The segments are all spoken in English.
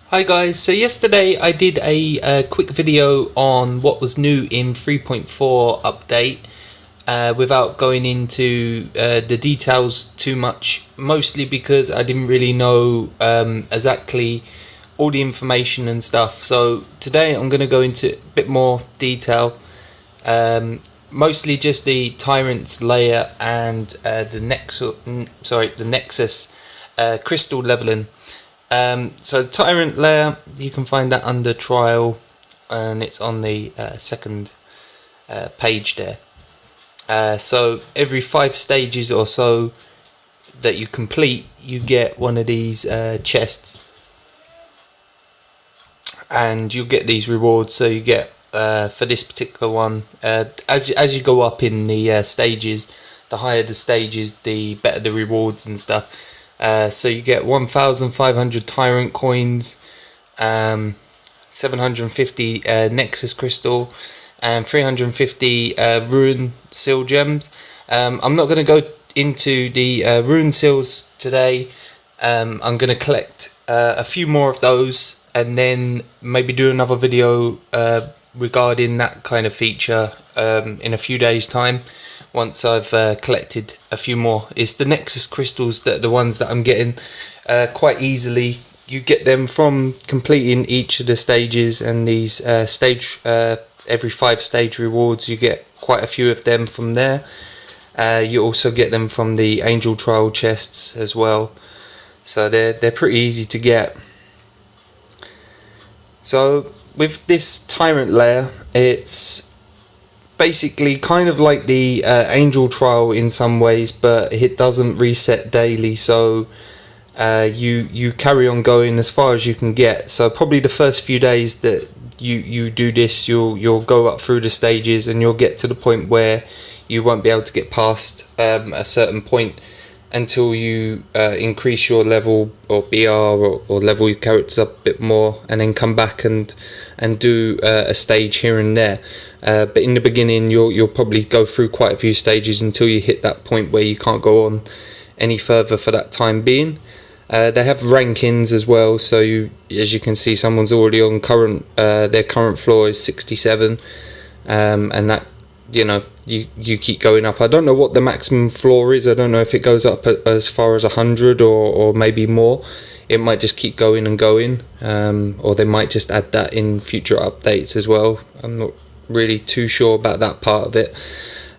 Hi guys, so yesterday I did a quick video on what was new in 3.4 update without going into the details too much, mostly because I didn't really know exactly all the information and stuff. So today I'm going to go into a bit more detail, mostly just the Tyrant's Lair and the Nexus crystal leveling. So Tyrant Lair, you can find that under trial, and it's on the second page there. So every 5 stages or so that you complete, you get one of these chests, and you'll get these rewards. So you get for this particular one, as you go up in the stages, the higher the stages, the better the rewards and stuff. So you get 1,500 Tyrant coins, 750 Nexus crystal, and 350 Rune seal gems. I'm not going to go into the Rune seals today. I'm going to collect a few more of those, and then maybe do another video regarding that kind of feature in a few days' time. Once I've collected a few more. It's the Nexus crystals that are the ones that I'm getting quite easily. You get them from completing each of the stages, and these every 5 stage rewards, you get quite a few of them from there. You also get them from the Angel Trial chests as well, so they're pretty easy to get. So with this Tyrant Lair, it's basically kind of like the Angel Trial in some ways, but it doesn't reset daily, so you carry on going as far as you can get. So probably the first few days that you do this, you'll go up through the stages, and you'll get to the point where you won't be able to get past a certain point until you increase your level or BR or level your characters up a bit more, and then come back and do a stage here and there. But in the beginning, you'll probably go through quite a few stages until you hit that point where you can't go on any further for that time being. They have rankings as well, so as you can see, someone's already on their current floor is 67, and that, you keep going up. I don't know what the maximum floor is. I don't know if it goes up as far as 100 or maybe more. It might just keep going and going, or they might just add that in future updates as well. I'm not really too sure about that part of it,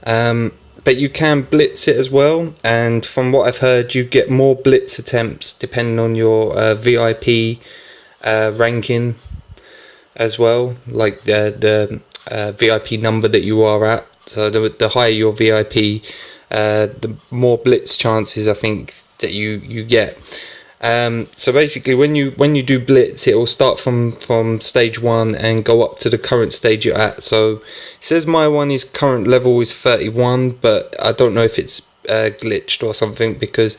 but you can blitz it as well, and from what I've heard, you get more blitz attempts depending on your VIP ranking as well, like the VIP number that you are at. So the higher your VIP, the more blitz chances I think that you get. So basically, when you do blitz, it will start from stage 1 and go up to the current stage you're at. So it says my current level is 31, but I don't know if it's glitched or something, because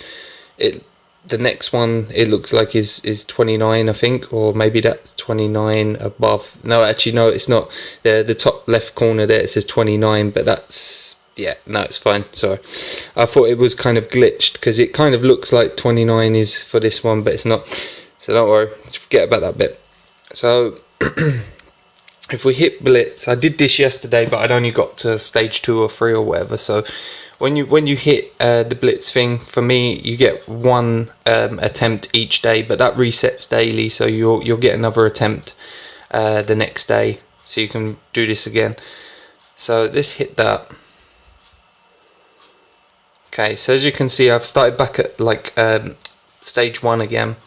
the next one, it looks like is 29, I think, or maybe that's 29 above. No, actually no, it's not. The top left corner there, it says 29, but that's, yeah, no, it's fine. Sorry, I thought it was kind of glitched, because it kind of looks like 29 is for this one, but it's not. So don't worry, forget about that bit. So if we hit blitz, I did this yesterday, but I'd only got to stage 2 or 3 or whatever. So when you hit the blitz thing, for me, you get 1 attempt each day, but that resets daily, so you'll get another attempt the next day, so you can do this again. So this hit that. Okay, so as you can see, I've started back at like stage 1 again,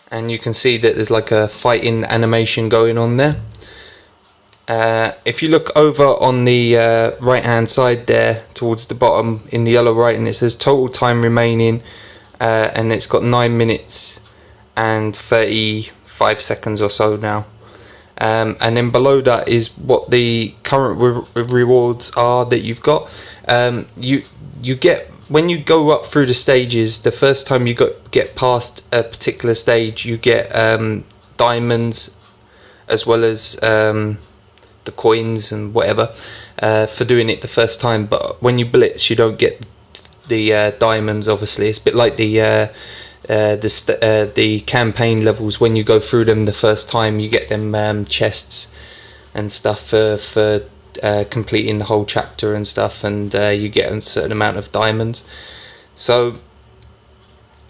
and you can see that there's like a fighting animation going on there. If you look over on the right hand side there towards the bottom in the yellow writing, it says total time remaining, and it's got 9 minutes and 35 seconds or so now. And then below that is what the current rewards are that you've got. You get, when you go up through the stages, the first time you get past a particular stage, you get diamonds, as well as the coins and whatever, for doing it the first time. But when you blitz, you don't get the diamonds, obviously. It's a bit like the the campaign levels, when you go through them the first time, you get them chests and stuff for completing the whole chapter and stuff, and you get a certain amount of diamonds. So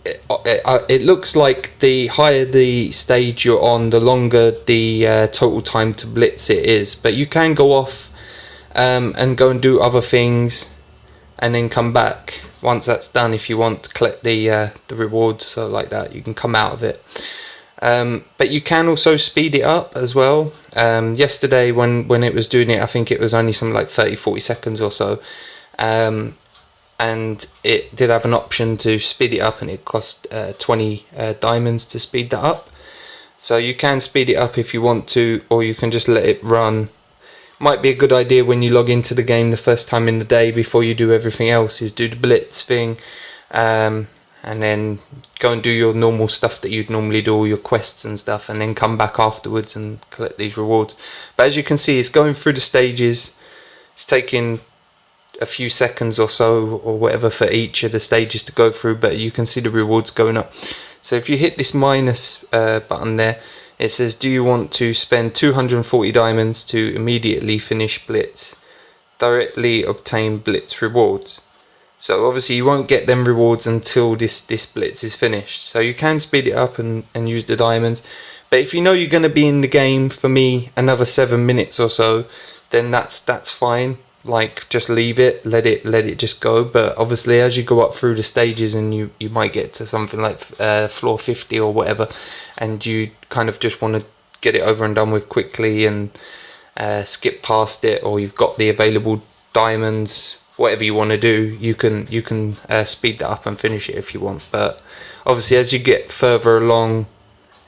it looks like the higher the stage you're on, the longer the total time to blitz it is. But you can go off and go and do other things and then come back once that's done if you want to collect the rewards. So like that, you can come out of it. But you can also speed it up as well. Yesterday when it was doing it, I think it was only something like 30-40 seconds or so. And it did have an option to speed it up, and it cost 20 diamonds to speed that up. So you can speed it up if you want to, or you can just let it run. Might be a good idea when you log into the game the first time in the day, before you do everything else, is do the blitz thing, and then go and do your normal stuff that you'd normally do, all your quests and stuff, and then come back afterwards and collect these rewards. But as you can see, it's going through the stages. It's taking a few seconds or so or whatever for each of the stages to go through, but you can see the rewards going up. So if you hit this minus button there, it says, do you want to spend 240 diamonds to immediately finish blitz, directly obtain blitz rewards? So obviously you won't get them rewards until this blitz is finished. So you can speed it up and use the diamonds, but if you know you're going to be in the game, for me, another 7 minutes or so, then that's fine. Like, just leave it, let it just go. But obviously as you go up through the stages, and you might get to something like floor 50 or whatever, and you kind of just want to get it over and done with quickly and skip past it, or you've got the available diamonds, whatever you want to do, you can speed that up and finish it if you want. But obviously as you get further along,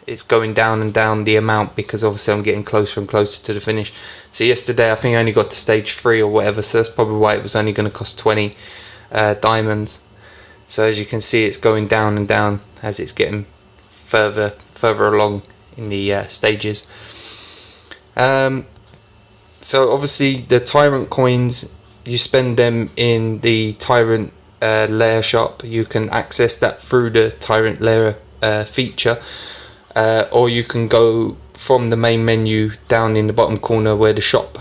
it's going down and down the amount, because obviously I'm getting closer and closer to the finish. So yesterday I think I only got to stage 3 or whatever, so that's probably why it was only going to cost 20 diamonds. So as you can see, it's going down and down as it's getting further along in the stages. So obviously the Tyrant coins, you spend them in the Tyrant Lair shop. You can access that through the Tyrant Lair feature. Or you can go from the main menu down in the bottom corner where the shop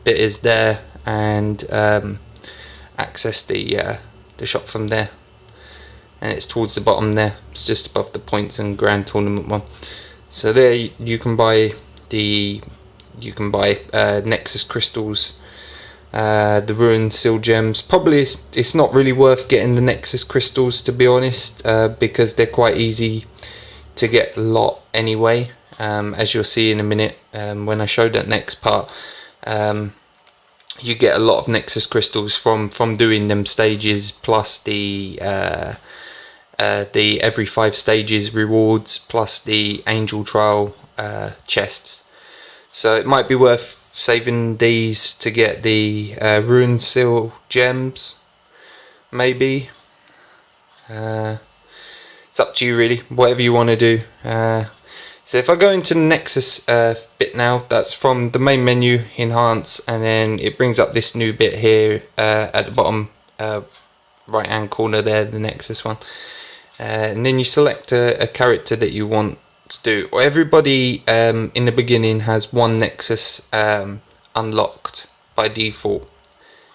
bit is there, and access the shop from there. And it's towards the bottom there. It's just above the points and grand tournament one. So there you can buy Nexus crystals, the ruined seal gems. Probably it's not really worth getting the Nexus crystals, to be honest, because they're quite easy to get a lot anyway, as you'll see in a minute when I show that next part. You get a lot of Nexus crystals from doing them stages, plus the every 5 stages rewards, plus the angel trial chests. So it might be worth saving these to get the ruined seal gems, maybe. It's up to you really, whatever you want to do. So if I go into the Nexus bit now, that's from the main menu, enhance, and then it brings up this new bit here at the bottom right hand corner there, the Nexus one. And then you select a character that you want to do. Everybody in the beginning has one Nexus unlocked by default.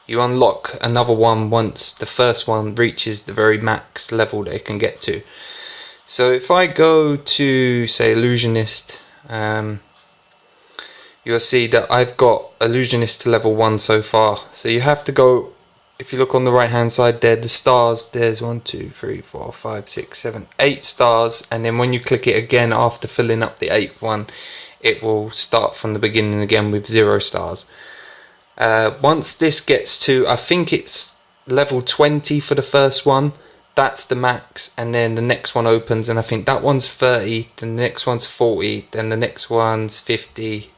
You unlock another one once the first one reaches the very max level that it can get to. So if I go to, say, Illusionist, you'll see that I've got Illusionist to level 1 so far. So you have to go, if you look on the right hand side there, the stars, there's 1, 2, 3, 4, 5, 6, 7, 8 stars, and then when you click it again after filling up the 8th one, it will start from the beginning again with 0 stars. Once this gets to, I think it's level 20 for the first one, that's the max, and then the next one opens, and I think that one's 30, then the next one's 40, then the next one's 50,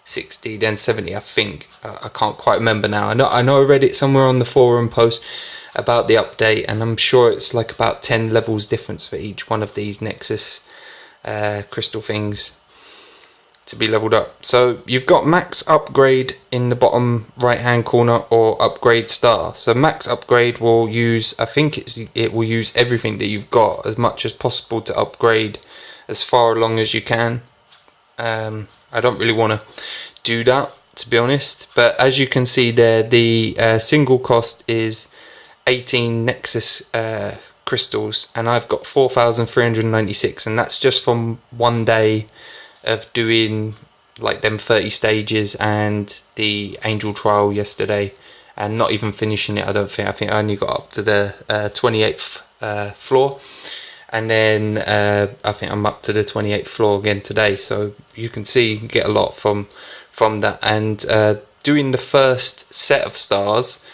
60, then 70, I think. I can't quite remember now. I know I read it somewhere on the forum post about the update, and I'm sure it's like about 10 levels difference for each one of these Nexus crystal things to be leveled up. So you've got max upgrade in the bottom right hand corner, or upgrade star. So max upgrade will use, I think it will use everything that you've got as much as possible to upgrade as far along as you can. I don't really want to do that, to be honest, but as you can see there, the single cost is 18 Nexus crystals, and I've got 4,396, and that's just from one day of doing like them 30 stages and the angel trial yesterday, and not even finishing it. I think I only got up to the 28th floor, and then I think I'm up to the 28th floor again today. So you can see you can get a lot from that, and doing the first set of stars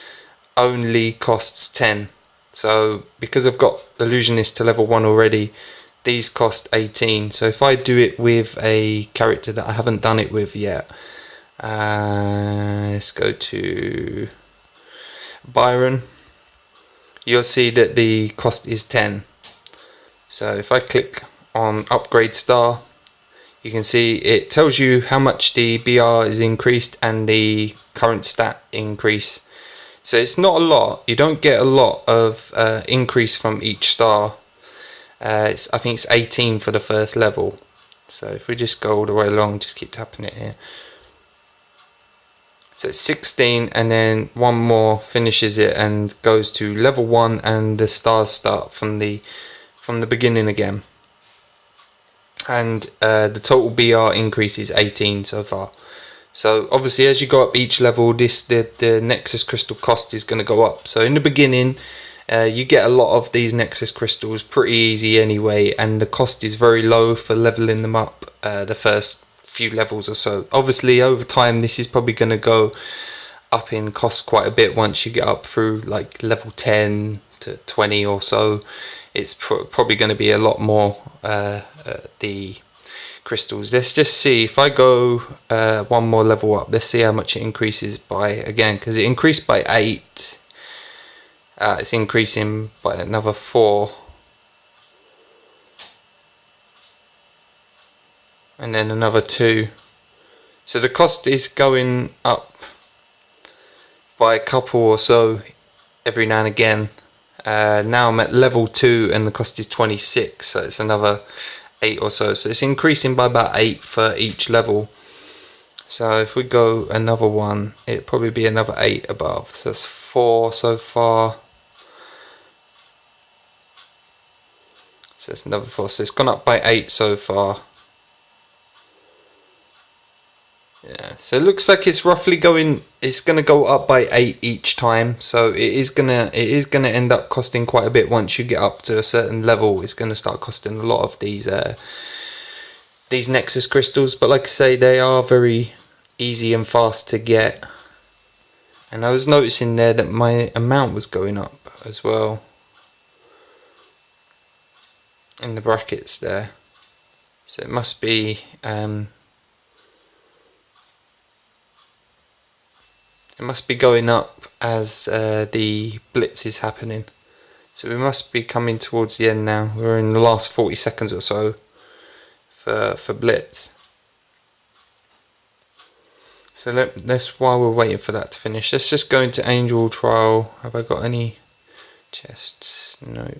only costs 10. So because I've got Illusionist to level 1 already, these cost 18. So if I do it with a character that I haven't done it with yet, let's go to Byron, you'll see that the cost is 10. So if I click on upgrade star, you can see it tells you how much the BR is increased and the current stat increase. So it's not a lot. You don't get a lot of increase from each star. I think it's 18 for the first level. So if we just go all the way along, just keep tapping it here. So it's 16, and then one more finishes it and goes to level 1, and the stars start from the beginning again. And the total BR increase is 18 so far. So obviously as you go up each level, the Nexus crystal cost is going to go up. So in the beginning, you get a lot of these Nexus crystals pretty easy anyway, and the cost is very low for leveling them up the first few levels or so. Obviously over time this is probably going to go up in cost quite a bit once you get up through like level 10 to 20 or so. It's probably going to be a lot more the crystals. Let's just see if I go one more level up. Let's see how much it increases by again, because it increased by 8. It's increasing by another 4, and then another 2. So the cost is going up by a couple or so every now and again. Now I'm at level 2 and the cost is 26, so it's another 8 or so. So it's increasing by about 8 for each level. So if we go another one, it'd probably be another 8 above. So that's 4 so far. So it's another 4. So it's gone up by 8 so far. Yeah, so it looks like it's roughly going. It's going to go up by 8 each time. So it is gonna end up costing quite a bit once you get up to a certain level. It's going to start costing a lot of these Nexus crystals. But like I say, they are very easy and fast to get. And I was noticing there that my amount was going up as well in the brackets there. So it must be. It must be going up as the blitz is happening. So we must be coming towards the end now. We're in the last 40 seconds or so for blitz. So let's, while we're waiting for that to finish, let's just go into angel trial. Have I got any chests? No.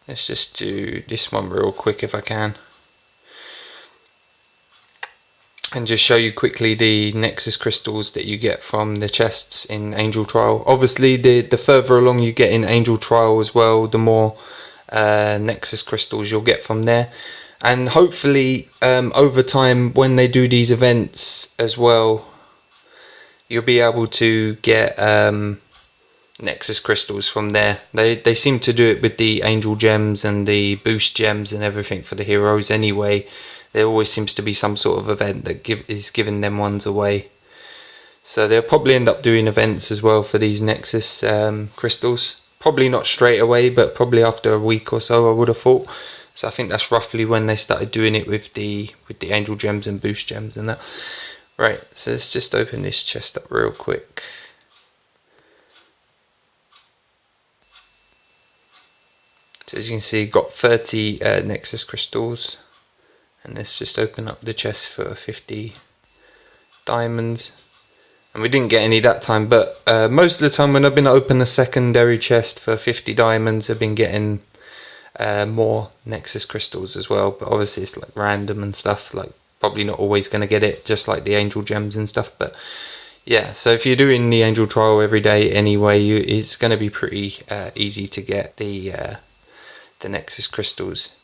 Let's just do this one real quick if I can. And just show you quickly the Nexus crystals that you get from the chests in Angel Trial. Obviously the further along you get in Angel Trial as well, the more Nexus crystals you'll get from there. And hopefully over time, when they do these events as well, you'll be able to get Nexus crystals from there. They seem to do it with the Angel Gems and the Boost Gems and everything for the heroes anyway. There always seems to be some sort of event that is giving them ones away. So they'll probably end up doing events as well for these Nexus crystals. Probably not straight away, but probably after a week or so, I would have thought. So I think that's roughly when they started doing it with the Angel Gems and Boost Gems and that. Right, so let's just open this chest up real quick. So as you can see, got 30 Nexus crystals. And let's just open up the chest for 50 diamonds. And we didn't get any that time, but most of the time when I've been open a secondary chest for 50 diamonds, I've been getting more Nexus crystals as well. But obviously it's like random and stuff, like probably not always going to get it, just like the angel gems and stuff. But yeah, so if you're doing the angel trial every day anyway, it's going to be pretty easy to get the Nexus crystals.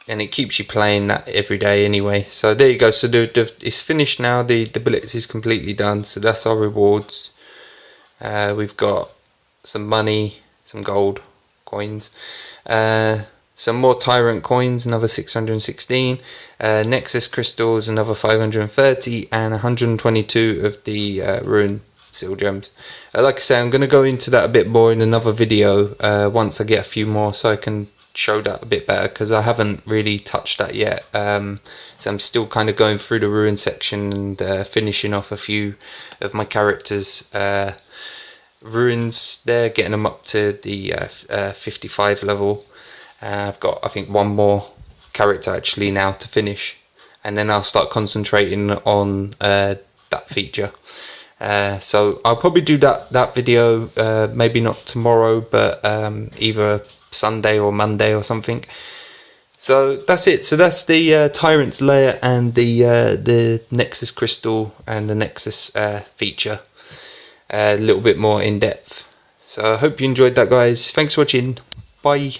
And it keeps you playing that every day anyway. So there you go. So it's finished now. The blitz is completely done. So that's our rewards. We've got some money, some gold coins, some more Tyrant coins, another 616, Nexus crystals, another 530, and 122 of the rune seal gems. Like I say, I'm going to go into that a bit more in another video once I get a few more, so I can show that a bit better, because I haven't really touched that yet. So I'm still kind of going through the ruin section and finishing off a few of my characters' ruins there, getting them up to the 55 level. I've got, I think, one more character actually now to finish, and then I'll start concentrating on that feature. So I'll probably do that video, maybe not tomorrow, but either Sunday or Monday or something. So that's it. So that's the Tyrant's Lair and the Nexus crystal and the Nexus feature, a little bit more in depth. So I hope you enjoyed that, guys. Thanks for watching. Bye.